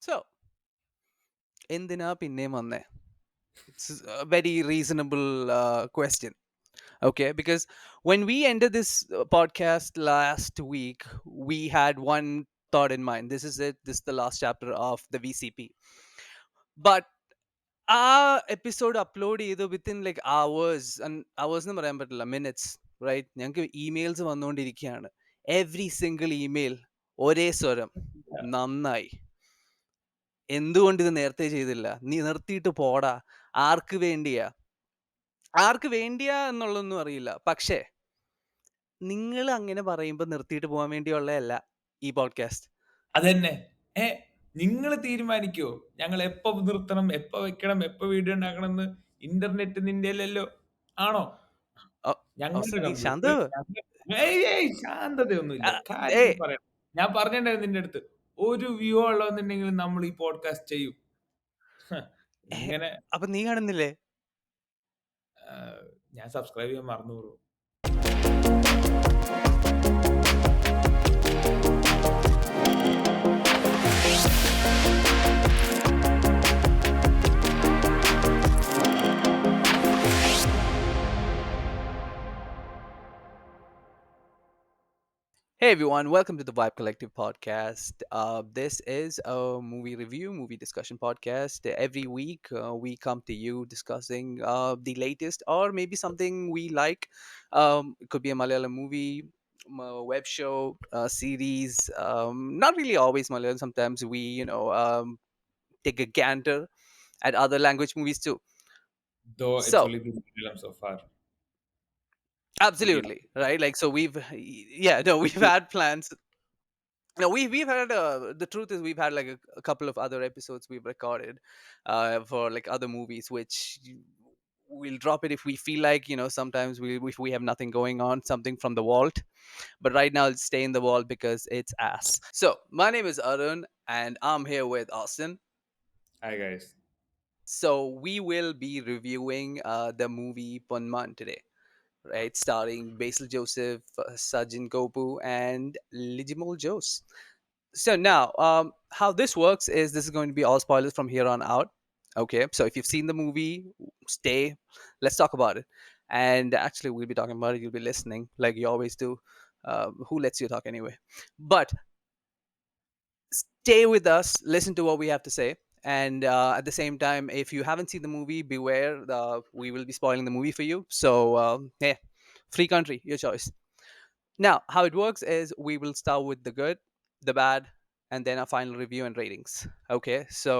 So, enthina pinne vanne? It's a very reasonable question. Okay, because when we ended this podcast last week, we had one thought in mind. This is it. This is the last chapter of the VCP. But ആ episode upload ചെയ്ത് within like hours എന്ന് പറയാൻ പറ്റില്ല, minutes, right? ഞങ്ങൾക്ക് emails വന്നുകൊണ്ടിരിക്കുകയാണ്. Every single email ഒരേ സ്വരം, നന്നായി, എന്തുകൊണ്ട് ഇത് നേരത്തെ ചെയ്തില്ല, നീ നിർത്തിയിട്ട് പോടാ, ആർക്ക് വേണ്ടിയാ, ആർക്ക് വേണ്ടിയാ എന്നുള്ളതൊന്നും അറിയില്ല. പക്ഷേ നിങ്ങൾ അങ്ങനെ പറയുമ്പോൾ നിർത്തിയിട്ട് പോകാൻ വേണ്ടിയുള്ളതല്ല ഈ പോഡ്കാസ്റ്റ്. അതന്നെ. നിങ്ങൾ തീരുമാനിക്കോ ഞങ്ങൾ എപ്പോ നിർത്തണം, എപ്പോ വെക്കണം, എപ്പോ വീഡിയോ ഉണ്ടാക്കണം എന്ന്? ഇന്റർനെറ്റ് നിന്റെ അല്ലല്ലോ, ആണോ? ഞങ്ങളുടെ നീ കമ്പ്യൂട്ടർ. ശാന്തവ്. ശാന്തതയൊന്നുമില്ല, കാര്യങ്ങൾ പറയാം. ഞാൻ പറഞ്ഞിട്ടുണ്ടായിരുന്നു നിന്റെ അടുത്ത്, ഒരു വ്യൂ ഉള്ളതെന്നുണ്ടെങ്കിൽ നമ്മൾ ഈ പോഡ്കാസ്റ്റ് ചെയ്യും. ഇങ്ങനെ അപ്പൊ നീ കാണുന്നില്ലേ? ഞാൻ സബ്സ്ക്രൈബ് ചെയ്യാൻ മറന്നു പോകും. Hey everyone, welcome to the Vibe Collective podcast. This is a movie review, movie discussion podcast. Every week, we come to you discussing the latest or maybe something we like. It could be a Malayalam movie, web show, series. Not really always Malayalam. Sometimes we, take a gander at other language movies too. Though it's So, only been Malayalam so far. But yeah, absolutely, right? Like, so yeah, no, we've had plans. No, we've had the truth is we've had like a couple of other episodes we've recorded for like other movies, which we'll drop it if we feel like, sometimes if we have nothing going on, something from the vault. But right now it'll stay in the vault because it's ass. So my name is Arun and I'm here with Austin. hi guys. So we will be reviewing the movie Ponman today, right? Starring Basil Joseph, Sajin Gopu, and Lijimol Jose. So now, how this works is this is going to be all spoilers from here on out. Okay, so if you've seen the movie, stay. Let's talk about it. And actually, we'll be talking about it. You'll be listening like you always do. Who lets you talk anyway? But stay with us. Listen to what we have to say. And at the same time, if you haven't seen the movie, beware. We will be spoiling the movie for you. So, yeah, free country, your choice. Now, how it works is we will start with the good, the bad, and then a final review and ratings. Okay, so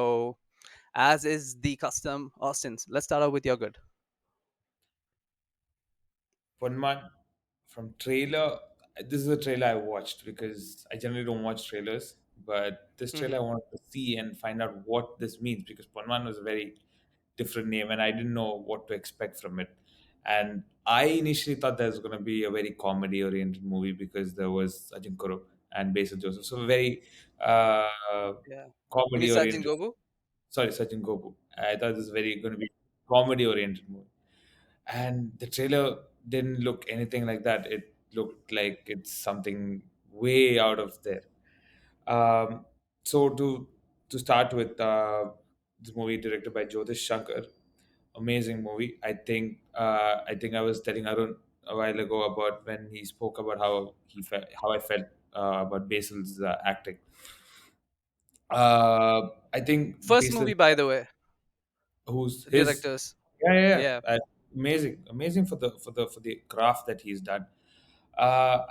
as is the custom, Austin, let's start out with your good. Ponman, from trailer, this is a trailer I watched because I generally don't watch trailers, but this trailer I Hmm. wanted to see and find out what this means because Ponman was a very different name and I didn't know what to expect from it. And I initially thought there was going to be a very comedy oriented movie because there was Ajin Koro and Basil Joseph. So, very Yeah. You mean comedy Sajin oriented. Gobu? Sorry, Sachin Gopu. I thought this was very going to be comedy oriented movie, and the trailer didn't look anything like that. It looked like it's something way out of there. Um, so to start with, this movie directed by Jyotish Shankar, amazing movie. I think I was telling Arun a while ago about when he spoke about how I felt about Basil's acting. I think First Basil, movie, by the way, who's his. directors. Yeah. Yeah. Amazing for the craft that he's done.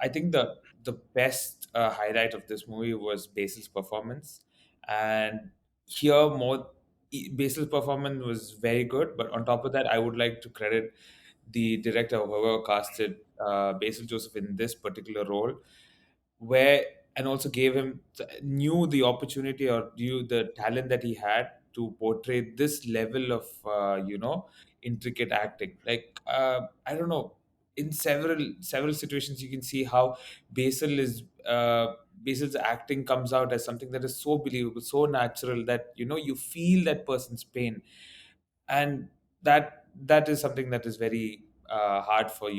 I think the best highlight of this movie was Basil's performance, and here Basil's performance was very good. But on top of that, I would like to credit the director, whoever casted Basil Joseph in this particular role, where and also gave him knew the opportunity or knew the talent that he had to portray this level of intricate acting. Like I don't know, in several situations you can see how basil is Basil's acting comes out as something that is so believable, so natural that you feel that person's pain. And that is something that is very hard for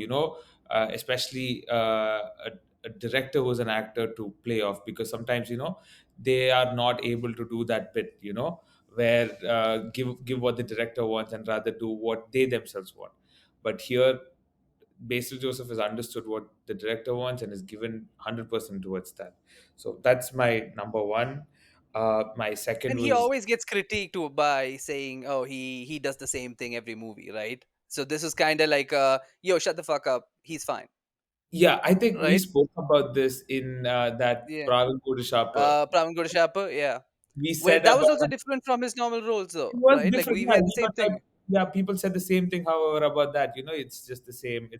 especially a director who's an actor to play off, because sometimes they are not able to do that bit, where give what the director wants and rather do what they themselves want. But here, Basil Joseph has understood what the director wants and has given 100% towards that. So that's my number one. My second And he was, always gets critiqued by saying, "Oh, he does the same thing every movie, right?" So this is kind of like, "Yo, shut the fuck up. He's fine." yeah, I think we Right? spoke about this in that Yeah. Pravin Gudishapa. Pravan Gurshapa, yeah. We Well, said that was about also different from his normal roles, it though, was right? Like different. we Yeah, had the he same was like, thing. yeah, people said the same thing, however, about that. It's just the same.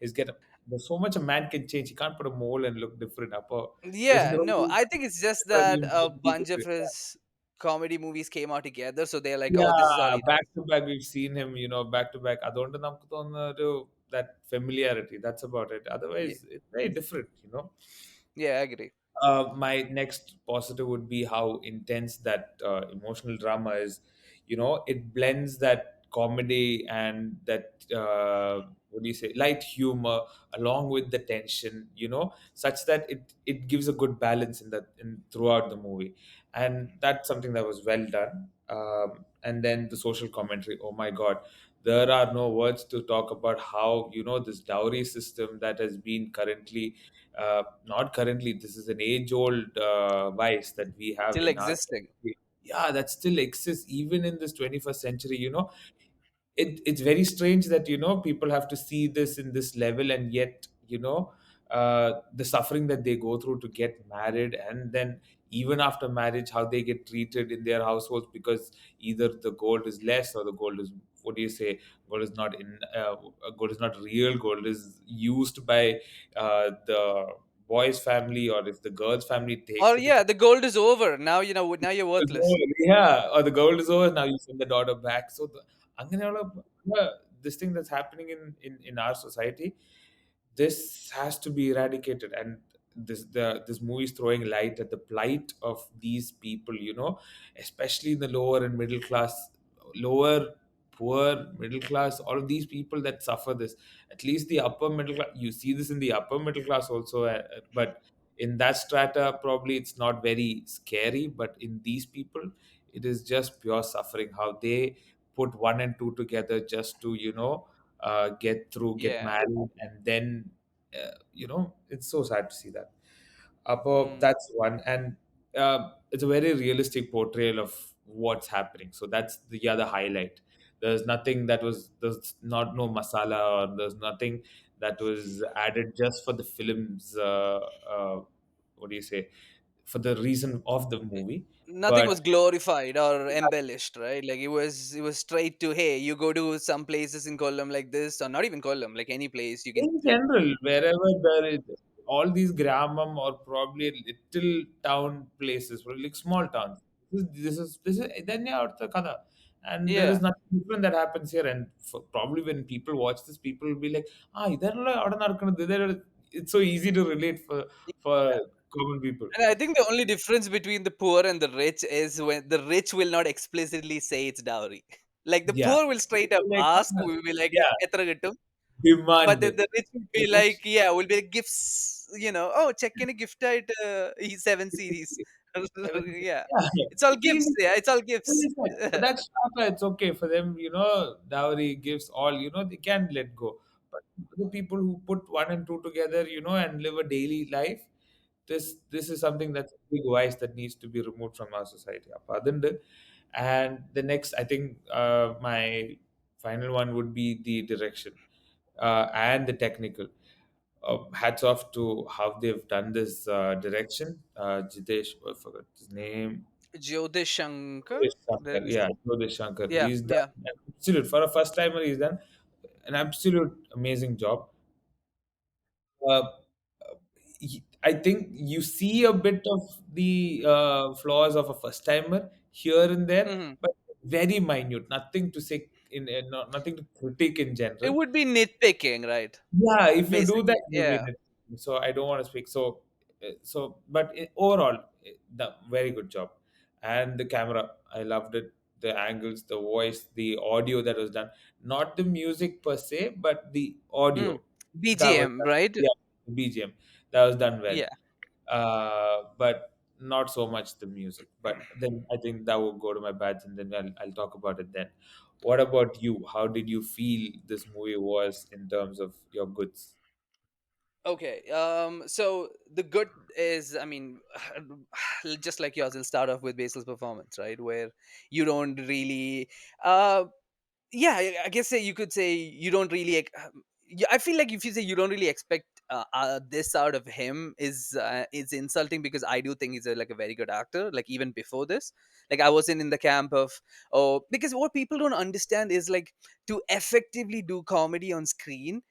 It's get there's so much a man can change. He can't put a mole and look different. Upper there's Yeah, no, no I think it's just that a bunch of his comedy movies came out together, so they're like, "Oh, this is all yeah, he back does." to back we've seen him, back to back. അതുകൊണ്ട് നമുക്ക് തോന്നുന്ന that familiarity. That's about it. Yeah, Otherwise, it's very different. yeah, I agree. My next positive would be how intense that emotional drama is. It blends that comedy and that what do you say, light humor along with the tension. Such that it gives a good balance in throughout the movie, and that's something that was well done. And then the social commentary. Oh my God, there are no words to talk about how this dowry system that has been currently not currently, this is an age old vice that we have Still in our existing. country. Yeah, that still exists even in this 21st century. It's very strange that people have to see this in this level, and yet the suffering that they go through to get married, and then even after marriage how they get treated in their households, because either the gold is less or the gold is, what do you say, gold is not in gold is not real, gold is used by the boy's family, or if the girl's family takes Or it to yeah, the gold is over. Now now you're the worthless. goal, yeah, or the goal is over. Now you send the daughter back. So അങ്ങനെയുള്ള this thing that's happening in our society, this has to be eradicated. And this movie is throwing light at the plight of these people. Especially in the lower and middle class, lower, poor, middle class, all of these people that suffer this. At least the upper middle class, you see this in the upper middle class also, but in that strata probably it's not very scary, but in these people it is just pure suffering, how they put one and two together just to get through, get Yeah. married, and then it's so sad to see that. Mm. That's one. And it's a very realistic portrayal of what's happening, so that's the other highlight. There's not no masala, or there's nothing that was added just for the film's what do you say, for the reason of the movie. Nothing But was glorified or embellished, right? Like it was straight to, hey, you go to some places in Kollam like this, or not even Kollam, like any place you can. in general, wherever there is all these gramam or probably little town places, or like small towns, this is then yeah, the kada. And there is Yeah, nothing different that happens here. And probably when people watch this, people will be like, ah, it's so easy to relate for yeah. common people. And I think the only difference between the poor and the rich is when the rich will not explicitly say it's dowry. Like the Yeah, poor will straight up like, ask, will be like, yeah, "Etra gittum?" But demand. then the rich will be like, yeah, will be like gifts, oh, check in a gift at E7 series. Yeah. Yeah, It's all it's easy. gifts. Yeah, it's all Well, gifts. it's like, for that starter, it's okay for them, dowry gifts, all, they can let go. But the people who put one and two together, and live a daily life, this is something that's a big vice that needs to be removed from our society. Apart. And the next, I think, my final one would be the direction and the technical. Hats off to how they've done this direction. Jitesh, I forgot his name. Jyotish Shankar. Yogesh There Shankar, is, yeah, Yogesh Shankar. yeah, He's done yeah. an absolute, for a first timer, he's done an absolute amazing job. Uh, I think you see a bit of the flaws of a first timer here and there, Hmm. but very minute. Nothing to say nothing to critique in It general. would be nitpicking, right? Yeah, if you do that, Basically. you'll Yeah. win it. So I don't want to speak. But overall, the very good job, and the camera, I loved it. The angles, the voice, the audio that was done. Not the music per se, but the Mm. audio that was BGM, done. right? Yeah, the BGM that was done well. Yeah. But not so much the music. But then I think that will go to my badge, and then I'll talk about it then. What about you? How did you feel this movie was in terms of your goods? Okay. So the good is, I mean, just like yours, will start off with Basil's performance, right? Where you don't really, uh, yeah, I guess you could say you don't really. Yeah, I feel like if you say you don't really expect this out of him is insulting, because I do think he's like a very good actor. Like even before this, like I wasn't in the camp of, oh, because what people don't understand is like, to effectively do comedy on screen,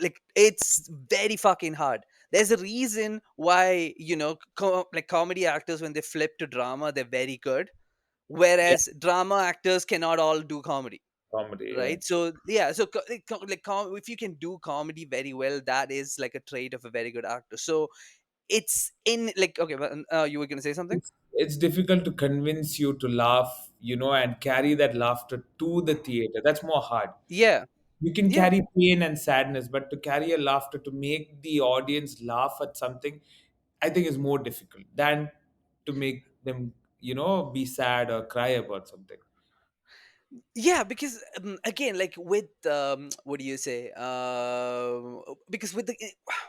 like it's very fucking hard. There's a reason why, like comedy actors, when they flip to drama, they're very good, Yeah, whereas drama actors cannot all do comedy, comedy. Yeah. right? So yeah, so if you can do comedy very well, that is like a trait of a very good actor. So it's in, like, okay, but you were gonna say something? It's difficult to convince you to laugh, and carry that laughter to the theater. That's more hard. Yeah, You can yeah. carry pain and sadness, but to carry a laughter to make the audience laugh at something, I think is more difficult than to make them, be sad or cry about something. Yeah, because again, like with what do you say, because with the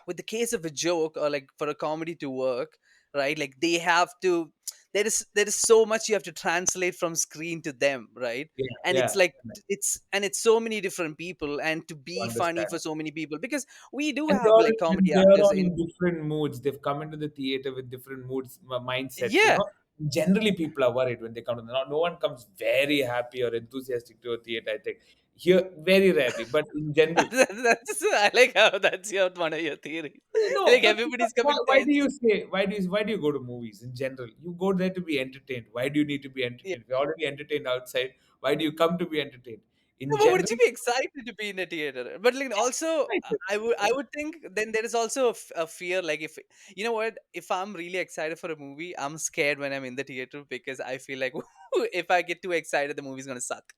with the case of a joke, or like for a comedy to work, right? Like they have to, there is so much you have to translate from screen to them, right? Yeah, And it's yeah. like, it's so many different people, and to To be funny for understand. so many people, because we do And have like comedy they're actors all in. in different moods. They've come into the theater with different moods, mindsets. Yeah. Generally, people are worried when they come to no one comes very happy or enthusiastic to a theater. I think here very rarely, but in general, That's, I like how that's your one of your theories. no. Like But everybody's coming why do tense. you say why do you go to movies in general? You go there to be entertained. Why do you need to be entertained? If you're already entertained outside, why do you come to be entertained? In No, but wouldn't general, you be excited to be in a theater? But like also, I would think then there is also a fear. Like if, you know what, if I'm really excited for a movie, I'm scared when I'm in the theater, because I feel like if I get too excited, the movie's gonna suck.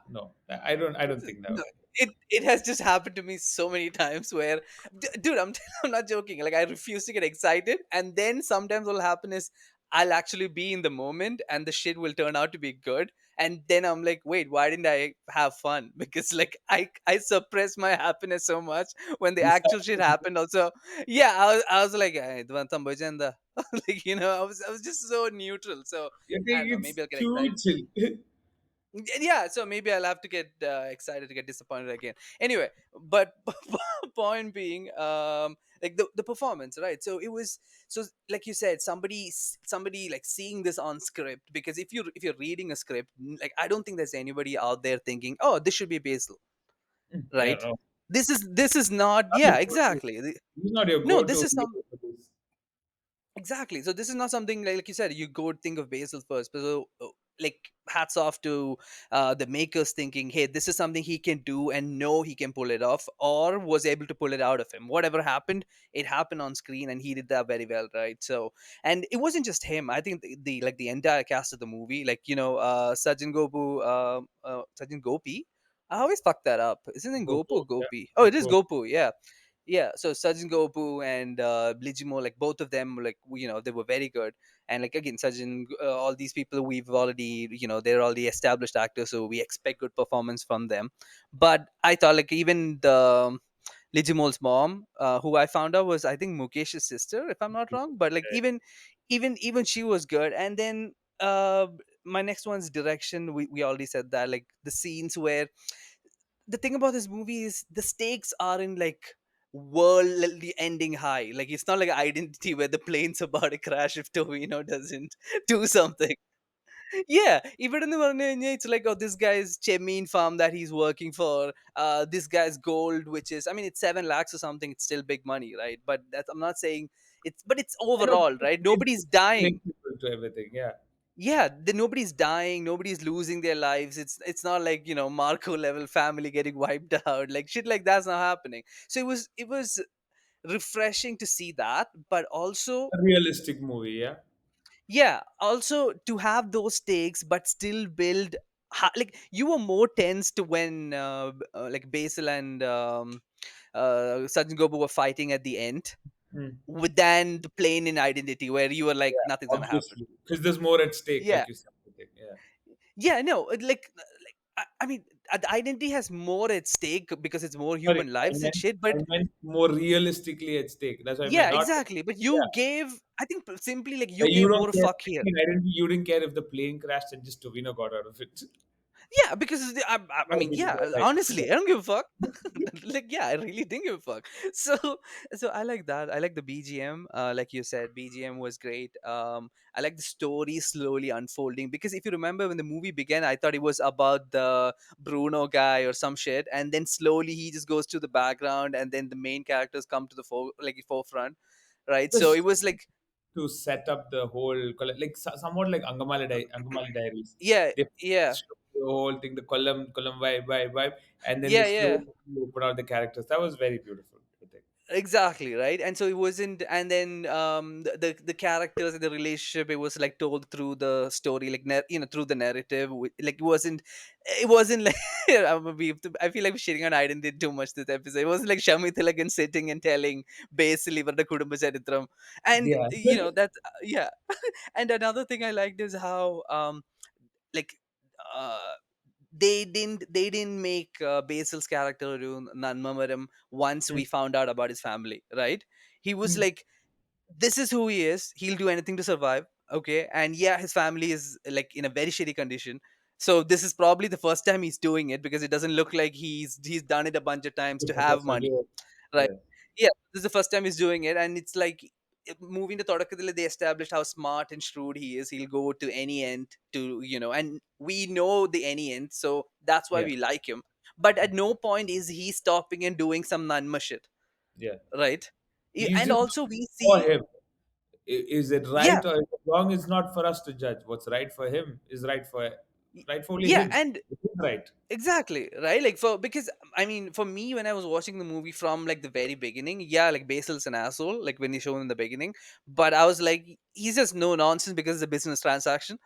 no, I don't think that No, way. it has just happened to me so many times where, dude, I'm not joking. Like I refuse to get excited, and then sometimes what'll happen is I'll actually be in the moment, and the shit will turn out to be good, and then I'm like, wait, why didn't I have fun? Because like I suppressed my happiness so much when the You actual shit start happened. Also, yeah, I was like, "Eh, ಇದು ಬಂತ ಭಜಂದ." Like, I was just so neutral. So You I think don't know. it's Maybe I'll get too excited. chill. Yeah, so maybe I'll have to get excited to get disappointed again. Anyway, but point being, like the performance, right? So it was, so like you said, somebody like seeing this on script, because if you're reading a script, like I don't think there's anybody out there thinking, oh, this should be Basil, Yeah, right? no. This is not, Not your yeah, go-to. exactly. He's not your No, go-to this is some. hero for this. Exactly. So this is not something like you said. You go think of Basil first. But so, like, hats off to the makers thinking, hey, this is something he can do, and know he can pull it off, or was able to pull it out of him. Whatever happened, it happened on screen, and he did that very well, right? So, and it wasn't just him. I think the entire cast of the movie, like Sajin Gopi. I always fuck that up. Isn't it Gopu or Go-to, yeah. Gopi? Oh, it is Go. Gopu. Yeah, yeah. So Sajin Gopu and Blijimo, like both of them, like they were very good. And like again, Sajin, all these people we've already, they're already established actors, so we expect good performance from them. But I thought like even the Lijimol's mom, who I found out was, I think, Mukesh's sister, if I'm not wrong. But like even she was good. And then my next one's direction. We already said that, like the scenes where, the thing about this movie is the stakes are in like world ending high. Like it's not like Identity, where the plane's about to crash if Tovino doesn't do something. Yeah, even in the Varnanya, it's like, oh, this guy's Chemin farm that he's working for. This guy's gold, which is, I mean, it's 7 lakhs or something. It's still big money, right? But that's, I'm not saying it's, but it's I know overall, right? Nobody's dying. people to everything. Yeah. Yeah, nobody's dying, nobody's losing their lives. It's not like, Marco level family getting wiped out, like shit like that's not happening. So it was refreshing to see that, but also, A realistic movie. Yeah. yeah, also to have those stakes but still build, like you were more tense to when like Basil and Sajjan Gobu were fighting at the end. Mm. than the plain in identity where you were like Yeah, nothing's gonna happen. obviously, because there's more at stake, Yeah, like you said. I think. Yeah. yeah, no, like I mean, the identity has more at stake because it's more Sorry, human lives and shit. I But meant more realistically at stake. That's what I meant. yeah, Not, exactly. But yeah. you gave, I think, simply like you You gave don't more a care. fuck here. In identity, you didn't care if the plane crashed and just Tovino got out of it. Yeah, because I No mean, big deal, yeah, right? honestly, I don't give a fuck. Like, yeah, I really didn't give a fuck. So, so I like that. I like the BGM. Like you said, BGM was great. I like the story slowly unfolding because if you remember when the movie began, I thought it was about the Bruno guy or some shit, and then slowly he just goes to the background, and then the main characters come to the forefront, right? So it Just was like, to set up the whole, like somewhat like Angamali Diaries. yeah, They yeah, show the whole thing, the column vibe, and then they yeah, yeah. slowly put out the characters. That was very beautiful, I think. Exactly, right. And so it wasn't, and then the characters and the relationship, it was like told through the story, like through the narrative, like it wasn't like I feel like we're shitting on identity too much this episode. It wasn't like Shami Thilagan sitting and telling basically what the Kudumba Charitram. And Yeah. that yeah. And another thing I liked is how like uh they didn't make Basil's character Nanmamaram once Mm, we found out about his family, right? He was mm. like, this is who he is. He'll do anything to survive. Okay. And yeah, his family is like in a very shitty condition. So this is probably the first time he's doing it because it doesn't look like he's done it a bunch of times to have That's what, money. yeah. Right. Yeah. Yeah, this is the first time he's doing it, and it's like moving to Todakkathil, they established how smart and shrewd he is. He'll go to any end to, and we know the any end, so that's why Yeah. we like him. But at no point is he stopping and doing some Nanma shit, Yeah. right? He's And just also we for see, him. Is it yeah, right, or as long it's not for us to judge? What's right for him is right for only yeah, him. and It is right. exactly, right? Like because I mean, for me, when I was watching the movie from like the very beginning, yeah, like Basil's an asshole, like when he shown in the beginning, but I was like, he's just no nonsense because it's a business transaction,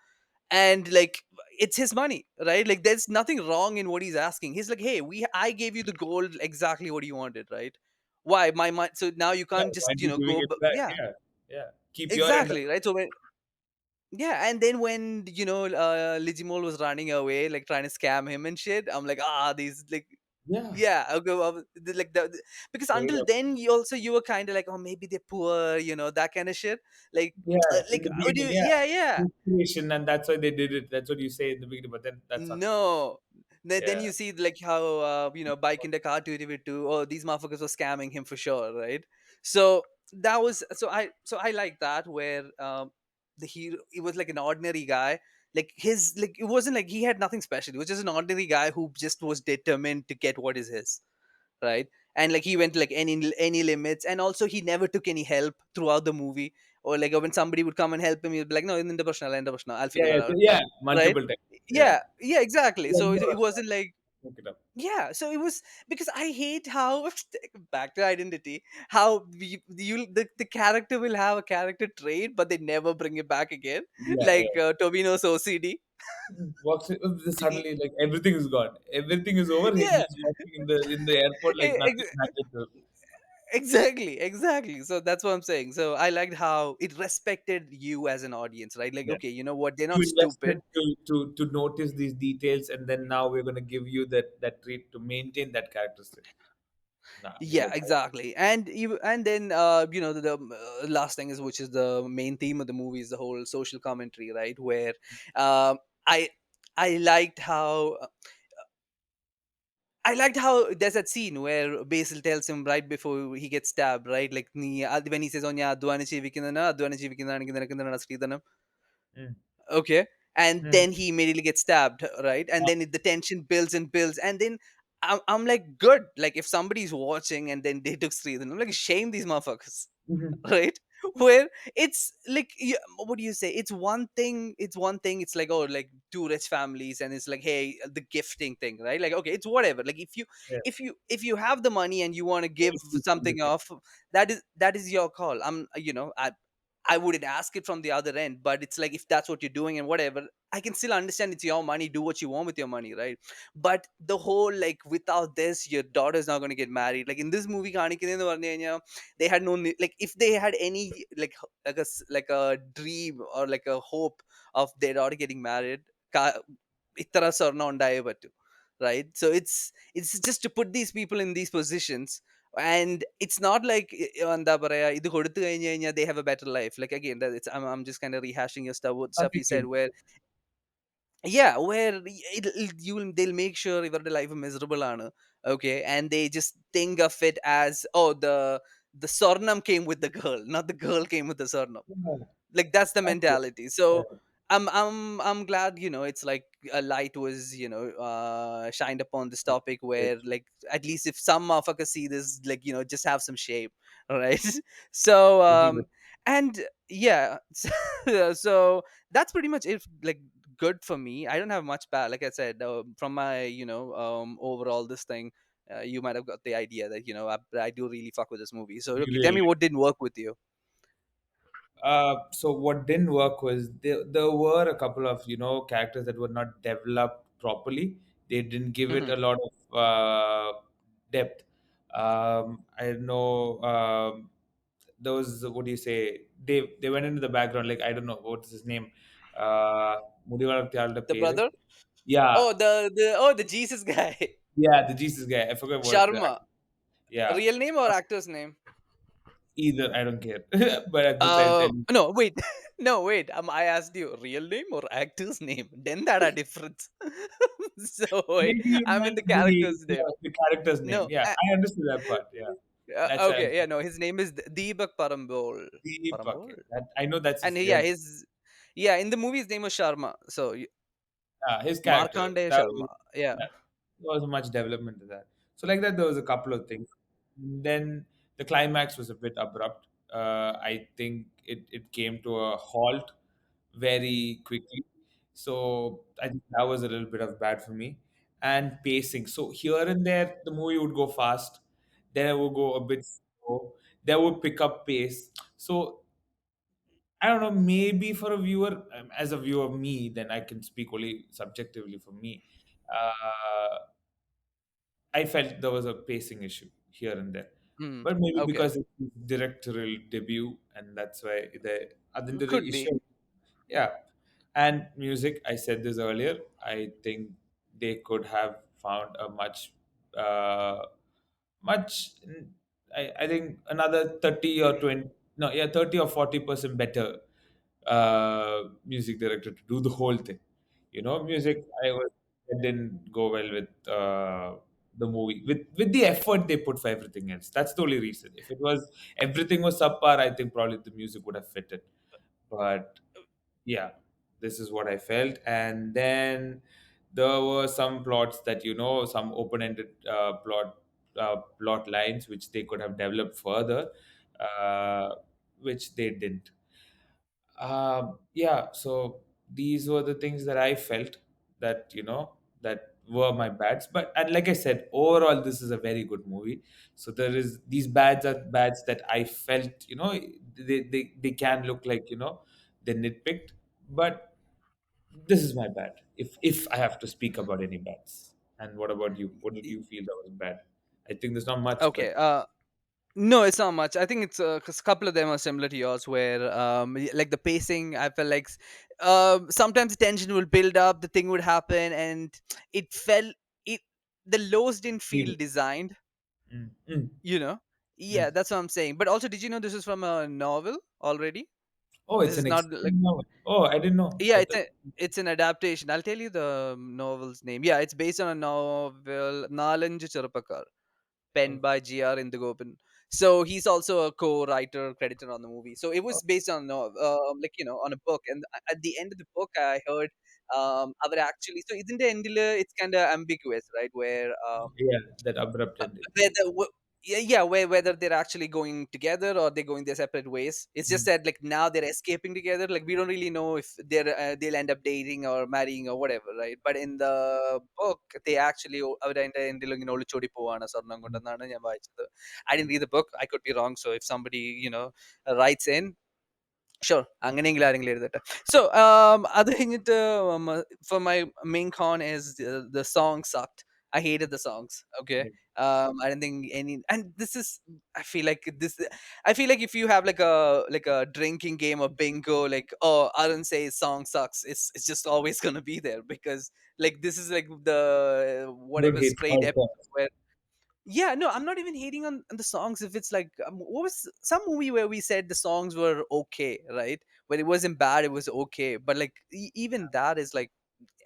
and like it's his money, right? Like there's nothing wrong in what he's asking. He's like, hey, I gave you the gold exactly what you wanted, right? Why my money? So now you Yeah. can't Why just are you giving it back? yeah, Yeah. Yeah. Keep your end. exactly, right? So when yeah, and then when Ligimol was running away, like trying to scam him and shit, I'm like, these like Yeah. yeah, okay, because Straight until up. then you were kind of like, oh, maybe they're poor, that kind of shit, like Yeah. In like the would you beginning, yeah. yeah, yeah. Inspiration, and that's why they did it. That's what you say in the beginning, but then that's not true. No. Then Yeah. you see like how bike in the car to oh, these motherfuckers were scamming him for sure, right? So that was so I like that where the hero, it was like an ordinary guy, like his like it wasn't like he had nothing special. It was just an ordinary guy who just was determined to get what is his, right? And like he went like any limits, and also he never took any help throughout the movie, or like when somebody would come and help him, he'd be like, no, in the personal, I'll Yeah. figure Yeah. it So, out, yeah. right? Multiple times. Yeah. Yeah, yeah, exactly. Yeah. So it No, wasn't like, look it up. yeah, so it was because I hate how back to identity, how the character will have a character trait but they never bring it back again, Yeah. like Yeah. Tobino's OCD. Walks suddenly, like everything is gone. Everything is over. Yeah, He's walking in the airport like nothing happened to him. exactly, so that's what I'm saying. So I liked how it respected you as an audience, right? Like, Yeah. okay, you know what, they're You not invested stupid. to notice these details, and then now we're going to give you that treat to maintain that characteristic. Nah, it Yeah, was right. exactly. And then the last thing is, which is the main theme of the movie, is the whole social commentary, right? Where I I liked how there's that scene where Basil tells him right before he gets stabbed, right? Like when he says, "Oh yeah, advani ജീവിക്കുന്നതിന് Mm. okay, and Mm. then he immediately gets stabbed, right? And then the tension builds and builds, and then I'm like, good, like if somebody's watching and then they took Sridhan, I'm like, shame these motherfuckers. Mhm. Right, where it's like, what do you say, it's one thing, it's like, oh, like two rich families, and it's like, hey, the gifting thing, right? Like, okay, it's whatever, like Yeah. if you have the money and you want to give Honesty is something everything. off, that is your call. I'm I wouldn't ask it from the other end. But it's like, if that's what you're doing and whatever, I can still understand it's your money. Do what you want with your money, right? But the whole, like, without this, your daughter's not going to get married. Like in this movie, കാണിക്കുന്നതെന്ന് പറഞ്ഞു കഴിഞ്ഞാൽ, they had no like, if they had any like like a dream or like a hope of their daughter getting married, ഇത്ര സ്വർണ്ണം ഉണ്ടായേ പറ്റൂ, right? So it's just to put these people in these positions. And it's not like എന്താ പറയാ, ഇത് കൊടുത്തു കഴിഞ്ഞു കഴിഞ്ഞാൽ they have a better life. Like again, I'm just kind of rehashing your stuff you said, Completely. where yeah, where they'll make sure ഇവരുടെ life miserable ആണ്. Okay, and they just think of it as, oh, the swarnam came with the girl, not the girl came with the swarnam. Yeah, Like that's the that's it. mentality. So Yeah. I'm glad, it's like a light was, shined upon this topic, where Great. like at least if some motherfucker see this, like, just have some shame, right? So Little bit. and yeah. So that's pretty much it, like, good for me. I don't have much bad, like I said, from my, overall this thing. You might have got the idea that, I do really fuck with this movie. So You okay, tell really me what didn't work with you. So what didn't work was there were a couple of characters that were not developed properly. They didn't give it Hmm. a lot of depth. I know there was, what do you say? They went into the background, like, I don't know what's his name. മുടി വളർത്തിയ The പേര്. brother. Yeah, Oh, the Jesus guy. yeah, the Jesus guy. I forgot what the Sharma. yeah. Real name or actor's name? Either, I don't care, but at the same time, No, wait. No, wait. I asked you real name or actor's name. Then that a difference. So wait, maybe you I'm in meant the character's name. the character's name. No. Yeah, I understood that part. Yeah, that's why I'm Okay. Yeah. No. His name is Deepak Parambol. Deepak. Parambol. That I know that's And his yeah, real yeah, in the movie his name was Sharma. So his character. Markandeya That Sharma. was Yeah. that there was much development to that. So like that, there was a couple of things. Then the climax was a bit abrupt. I think it came to a halt very quickly. So I think that was a little bit of bad for me. And pacing. So here and there, the movie would go fast. Then it would go a bit slow. Then would pick up pace. So I don't know, maybe for a viewer, as a viewer, me, then I can speak only subjectively for me. Uh, I felt there was a pacing issue here and there. Hmm. But maybe Okay. because it's his directorial debut, and that's why the other Could be. issue. Yeah. And music, I said this earlier, I think they could have found a uh, much, I think another 30 or 20, no, yeah, 30 or 40% better music director to do the whole thing. Music, it didn't go well with the movie, with the effort they put for everything else. That's the only reason. If it was everything was subpar, I think probably the music would have fitted. But yeah, this is what I felt. And then there were some plots that, some open-ended plot lines which they could have developed further, uh, which they didn't. Yeah, so these were the things that I felt that, that were my bads. But and like I said, overall, this is a very good movie. So there is these bads are bads that I felt, they can look like, they nitpicked, but this is my bad. If I have to speak about any bads. And what about you? What did you feel that was bad? I think there's not much, Okay. but No, it's not much. I think it's cause a couple of them are similar to yours, where like the pacing, I felt like sometimes the tension will build up, the thing would happen, and it felt it. The lows didn't feel feel. designed, Mm, mm, you know. Yeah, mm. that's what I'm saying. But also, did you know this is from a novel already? Oh, This it's is an not like, extended novel. Oh, I didn't know. yeah, I it's thought. it's an adaptation. I'll tell you the novel's name. Yeah, it's based on a novel, Nalanj Chirapakar, penned Oh, by G.R. Indigopan. So he's also a co-writer, creditor on the movie. So it oh, was based on like, on a book. And at the end of the book, I heard our actually. So isn't the end? It's kind of ambiguous, right? yeah, that abrupt ending. Whether yeah, yeah, whether they're actually going together or they're going their separate ways. It's just Mm, that like now they're escaping together. Like we don't really know if they'll end up dating or marrying or whatever, right? But in the book, they actually അവരതിന്റെ എൻഡിൽ ഇങ്ങനെ ഒളിച്ചോടി പോവാണ് സ്വർണം mm, കൊണ്ടെന്നാണ് ഞാൻ വായിച്ചത്. I didn't read the book. I could be wrong. So if somebody writes in, Sure. അങ്ങനെയെങ്കിലും ആരെങ്കിലും എഴുതട്ടെ. So, അത് കഴിഞ്ഞിട്ട് for my main con is the song sucked. I hated the songs. Okay. I don't think any, and this is, I feel like this, I feel like if you have like a drinking game or bingo, like, oh, Arun says song sucks, it's just always gonna be there, because like this is like the You don't whatever hate straight all songs. where, yeah, no, I'm not even hating on the songs. If it's like, what was some movie where we said the songs were okay, right? When it wasn't bad, it was okay. But like even that is like,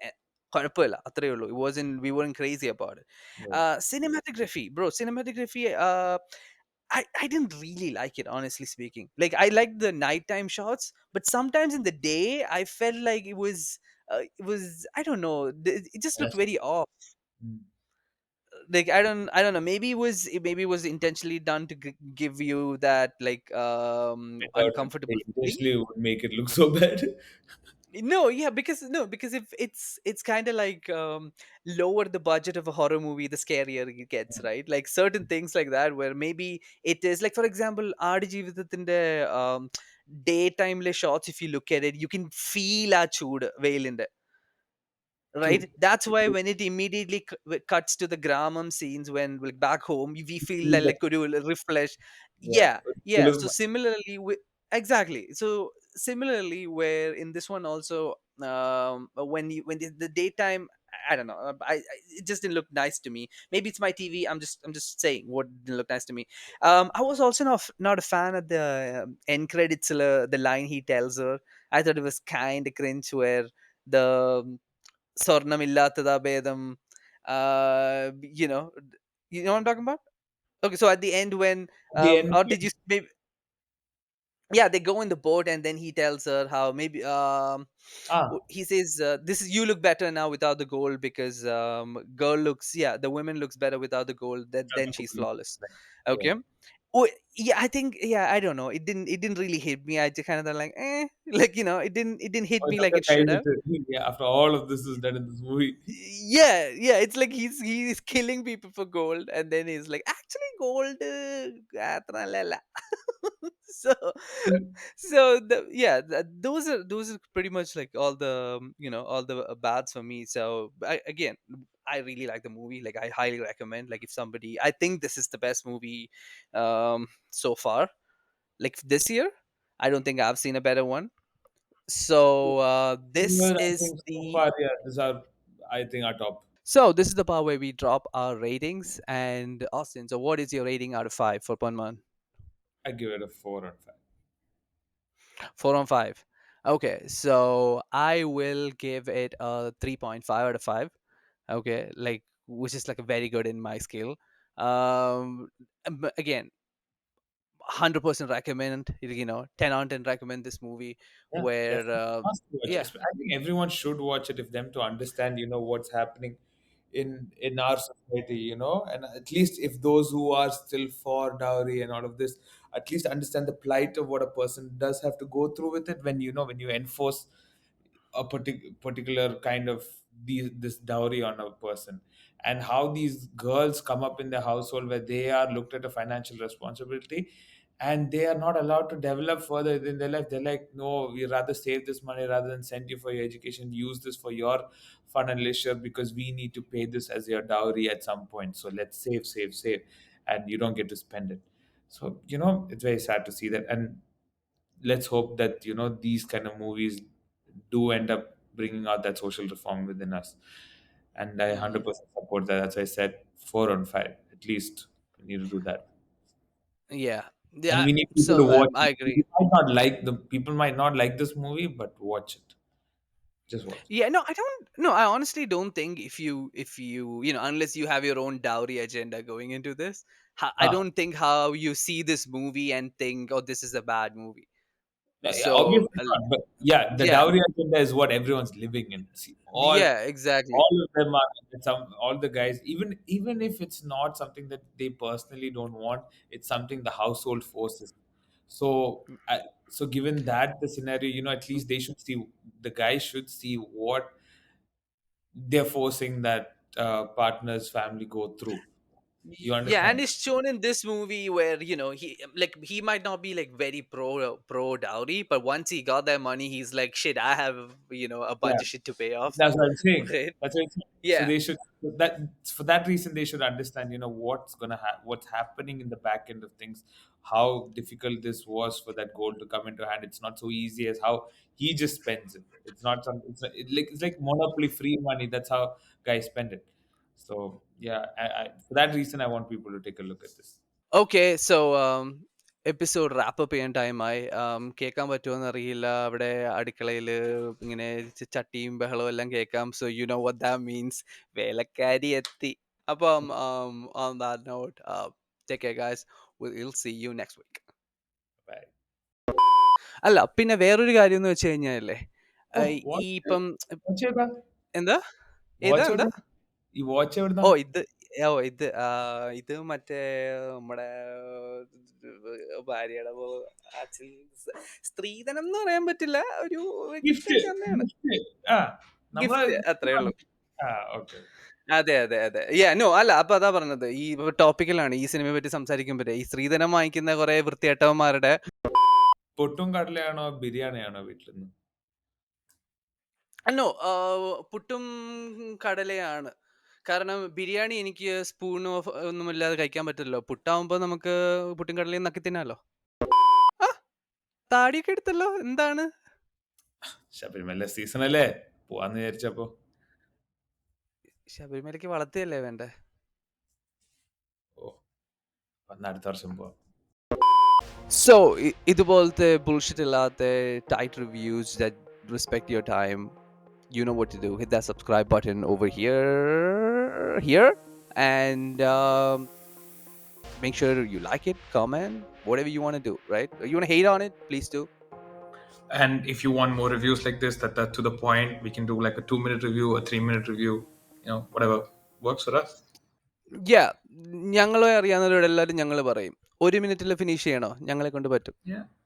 eh, കുഴപ്പമില്ല, അത്രേ ഉള്ളൂ. It wasn't, we weren't crazy about it. Right. Cinematography, bro, cinematography. I didn't really like it, honestly speaking. Like, I liked the nighttime shots, but sometimes in the day, I felt like it was, I don't know, it just looked Yes. very off. Mm. Like, I don't know, maybe it was intentionally done to give you that, like, I doubt it. uncomfortable They feeling. intentionally would make it look so bad. No, yeah, because no, because if it's kind of like, lower the budget of a horror movie, the scarier it gets, right? Like certain things like that, where maybe it is like, for example, ആടുജീവിതത്തിന്റെ daytime shots, if you look at it, you can feel ആ ചൂട് വെയിലിന്റെ, right? True. That's why You when it immediately cuts to the gramam scenes, when like back home, we feel feel like that. could you refresh. Yeah. Yeah, Full yeah, of so similarly exactly, so similarly, where in this one also, when the daytime, I don't know, it just didn't look nice to me. Maybe it's my TV. I'm just saying what didn't look nice to me. I was also not a fan of the end credits, the line he tells her. I thought it was kind of cringe, where the സ്വർണ്ണമില്ലാത്തതാ ഭേദം. You know, you know what I'm talking about? Okay, so at the end, when, the end. or did you maybe, yeah, they go in the boat, and then he tells her how maybe, Ah, he says, this is, you look better now without the gold, because girl looks, yeah, the woman looks better without the gold, that then she's flawless. yeah. Okay. Oh, yeah, I think, yeah, I don't know, it didn't really hit me. I just kind of like, like, it didn't hit Oh, me that's like a it should kind have. of yeah. After all of this is done in this movie, Yeah, yeah, it's like he's killing people for gold, and then he's like, actually gold, atra lala. So, those are pretty much like all the, all the bads for me. So again, I really like the movie. Like, I highly recommend, like, if somebody, I think this is the best movie so far, like this year. I don't think I've seen a better one. So this well, I is think so the far, yeah, these are, I think, our top. So this is the part where we drop our ratings. And Austin, so what is your rating out of five for Ponman? I give it a 4 on 5. 4 on 5. Okay, so I will give it a 3.5 out of 5. Okay, like, which is like a very good in my scale. But again, 100% recommend. 10 on 10 recommend this movie. Yeah, Where definitely must watch. yeah, I think everyone should watch it if them to understand, what's happening in our society, and at least if those who are still for dowry and all of this, at least understand the plight of what a person does have to go through with it when when you enforce a particular kind of this dowry on a person, and how these girls come up in the household where they are looked at a financial responsibility, and they are not allowed to develop further in their life. They're like, no, we rather save this money rather than send you for your education, use this for your fun and leisure, because we need to pay this as your dowry at some point, so let's save, and you don't get to spend it. So it's very sad to see that, and let's hope that these kind of movies do end up bringing out that social reform within us. And I mhm, 100% support that. As I said, 4 on 5 at least. We need to do that, yeah, and yeah. we need people to So watch I it. agree. People might not like this movie, but watch it. Just watch Yeah, no, I don't. No, I honestly don't think, if you unless you have your own dowry agenda going into this, I it. don't think how you see this movie and think, oh, this is a bad movie. Yeah, So obviously not, but yeah, the yeah, dowry agenda is what everyone's living in. See, yeah, exactly. all of them are all the guys, even if it's not something that they personally don't want, it's something the household forces. So, so given that the scenario, at least they should see, the guys should see what they're forcing that partner's family go through. You Yeah, and understand? it's shown in this movie where he might not be like very pro dowry, but once he got that money, he's like, shit, I have a Yeah. bunch of shit to pay off. That's what I'm saying. Right? That's what I'm saying. So Yeah. they should that for that reason they should understand, what's happening in the back end of things, how difficult this was for that gold to come into hand. It's not so easy as how he just spends it. It's not some. It's like monopoly free money. That's how guys spend it. So yeah, for that reason, I want people to take a look at this. Okay, so episode wrap-up ചെയ്യാൻ ടൈമായി. കേൾക്കാൻ പറ്റുമോന്ന് അറിയില്ല, അവിടെ അടുക്കളയിൽ ഇങ്ങനെ ചട്ടിയും ബഹളവും എല്ലാം കേൾക്കാം. So you know what that means, വേലക്കാരി എത്തി. അപ്പം on that note, take care guys, we'll see you next week. Bye. അല്ല, പിന്നെ വേറൊരു കാര്യം എന്ന് വെച്ച് കഴിഞ്ഞാലേ, Oh, ഈ ഇപ്പം watch it. എന്താ ഏതാ Watch എന്താ it. You watch it. ഓ ഇത് ഇത് മറ്റേ നമ്മുടെ ഭാര്യയുടെ ആക്ച്വലി സ്ത്രീധനം എന്ന് പറയാൻ പറ്റില്ല, ഒരു Gift. ഗിഫ്റ്റ് തന്നെയാണ്. Gift. Ah. ഗിഫ്റ്റ് നമ്മളെ അത്രേ ഉള്ളൂ. Okay. അതെ അതെ അതെ, നോ അല്ല, അപ്പൊ അതാ പറഞ്ഞത്, ഈ ടോപ്പിക്കലാണ് ഈ സിനിമയെ പറ്റി സംസാരിക്കുമ്പോഴേ ഈ സ്ത്രീധനം വാങ്ങിക്കുന്ന കുറെ വൃത്തികെട്ടവന്മാരുടെ. പൊട്ടും കടലയാണോ ബിരിയാണിയാണോ വീട്ടിൽ നിന്ന്? നോ, പുട്ടും കടലയാണ്. കാരണം ബിരിയാണി എനിക്ക് സ്പൂണോ ഒന്നുമില്ലാതെ കഴിക്കാൻ പറ്റില്ലല്ലോ. പുട്ടാവുമ്പോ നമുക്ക് പുട്ടും കടലയും നക്കി തിന്നാലോ. ആ, താടിയൊക്കെ എടുത്തല്ലോ, എന്താണ്? ശബരിമല സീസൺ അല്ലേ, പോവാന്ന് വിചാരിച്ചപ്പോ. ശബരിമലയ്ക്ക് വളർത്തിയല്ലേ വേണ്ടേ? ഓ, വന്ന അടുത്ത വർഷം പോവാം. സോ ഇതുപോലത്തെ ബുൾഷിറ്റ് ഇല്ലാത്ത tight reviews that respect your time, you know what to do. Hit that subscribe button over here, and make sure you like it, comment, whatever you want to do, right? You want to hate on it, please do. And if you want more reviews like this, that to the point, we can do like a 2 minute review, a 3 minute review, whatever works for us. Yeah, ഞങ്ങളെ അറിയാവുന്നവരോട് എല്ലാവരും ഞങ്ങൾ പറയും, 1 മിനിറ്റിൽ finish ചെയ്യണോ, ഞങ്ങളെ കൊണ്ട് പറ്റും. Yeah.